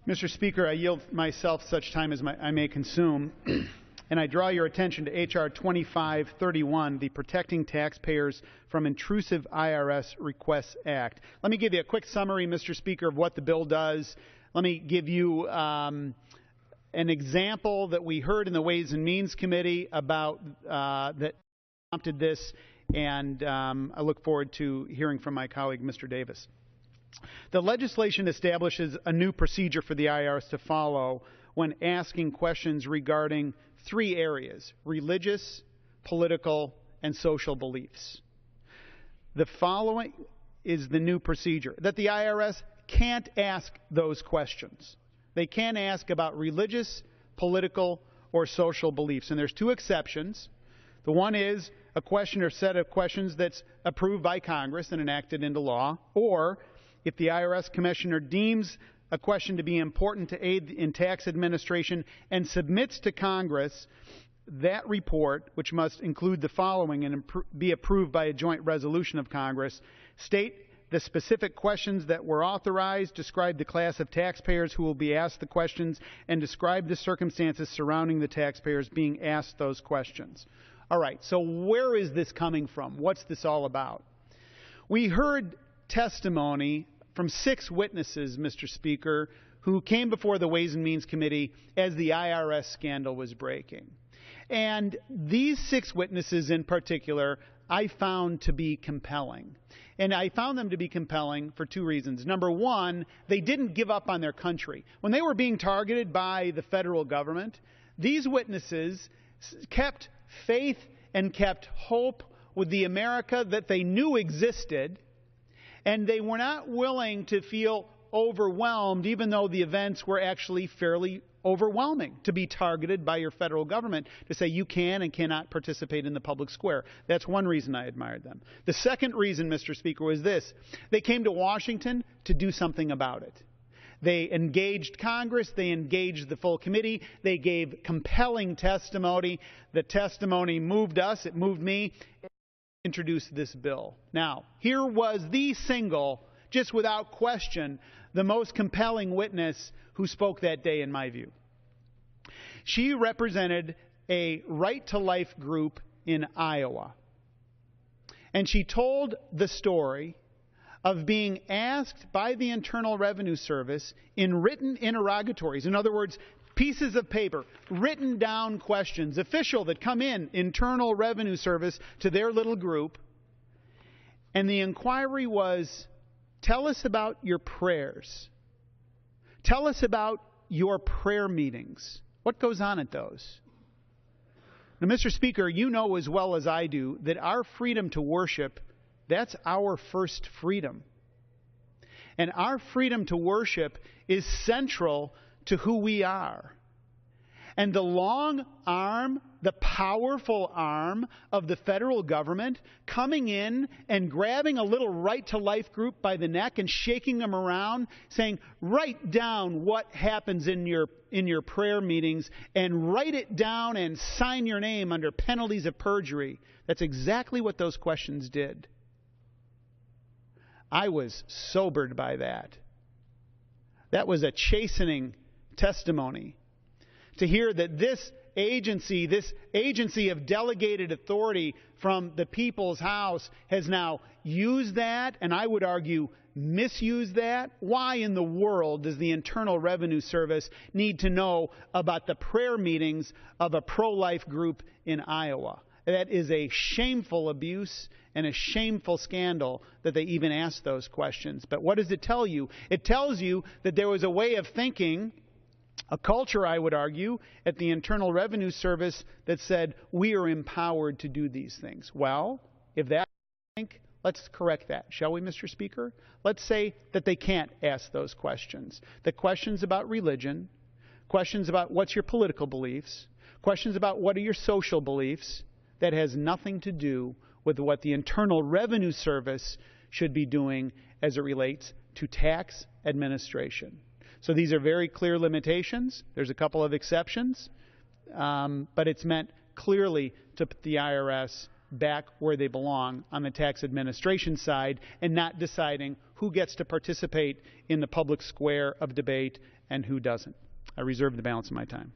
Mr. Speaker, I yield myself such time as I may consume, and I draw your attention to H.R. 2531, the Protecting Taxpayers from Intrusive IRS Requests Act. Let me give you a quick summary, Mr. Speaker, of what the bill does. Let me give you an example that we heard in the Ways and Means Committee about that prompted this, and I look forward to hearing from my colleague, Mr. Davis. The legislation establishes a new procedure for the IRS to follow when asking questions regarding three areas: religious, political, and social beliefs. The following is the new procedure: that the IRS can't ask those questions. They can't ask about religious, political, or social beliefs. And there's two exceptions. The one is a question or set of questions that's approved by Congress and enacted into law, or if the IRS commissioner deems a question to be important to aid in tax administration and submits to Congress that report, which must include the following and be approved by a joint resolution of Congress: state the specific questions that were authorized, describe the class of taxpayers who will be asked the questions, and describe the circumstances surrounding the taxpayers being asked those questions. All right, so where is this coming from? What's this all about? We heard testimony from 6 witnesses, Mr. Speaker, who came before the Ways and Means Committee as the IRS scandal was breaking. And these 6 witnesses in particular I found to be compelling. And I found them to be compelling for 2 reasons. Number one, they didn't give up on their country. When they were being targeted by the federal government, these witnesses kept faith and kept hope with the America that they knew existed, and they were not willing to feel overwhelmed, even though the events were actually fairly overwhelming, to be targeted by your federal government to say you can and cannot participate in the public square. That's one reason I admired them. The second reason, Mr. Speaker, was this: they came to Washington to do something about it. They engaged Congress. They engaged the full committee. They gave compelling testimony. The testimony moved us. It moved me. Introduced this bill. Now, here was the single, just without question, the most compelling witness who spoke that day, in my view. She represented a right-to-life group in Iowa. And she told the story of being asked by the Internal Revenue Service in written interrogatories. In other words, pieces of paper, written down questions, official that come in, Internal Revenue Service, to their little group. And the inquiry was, tell us about your prayers. Tell us about your prayer meetings. What goes on at those? Now, Mr. Speaker, you know as well as I do that our freedom to worship, that's our first freedom. And our freedom to worship is central to who we are. And the long arm, the powerful arm of the federal government coming in and grabbing a little right-to-life group by the neck and shaking them around, saying, write down what happens in your prayer meetings and write it down and sign your name under penalties of perjury. That's exactly what those questions did. I was sobered by that. That was a chastening testimony to hear that this agency of delegated authority from the people's house has now used that, and I would argue misused that. Why in the world does the Internal Revenue Service need to know about the prayer meetings of a pro-life group in Iowa? That is a shameful abuse and a shameful scandal that they even asked those questions. But what does it tell you? It tells you that there was a way of thinking, a culture, I would argue, at the Internal Revenue Service that said, we are empowered to do these things. Well, if that's what you think, let's correct that, shall we, Mr. Speaker? Let's say that they can't ask those questions. The questions about religion, questions about what's your political beliefs, questions about what are your social beliefs, that has nothing to do with what the Internal Revenue Service should be doing as it relates to tax administration. So these are very clear limitations. There's a couple of exceptions, but it's meant clearly to put the IRS back where they belong on the tax administration side and not deciding who gets to participate in the public square of debate and who doesn't. I reserve the balance of my time.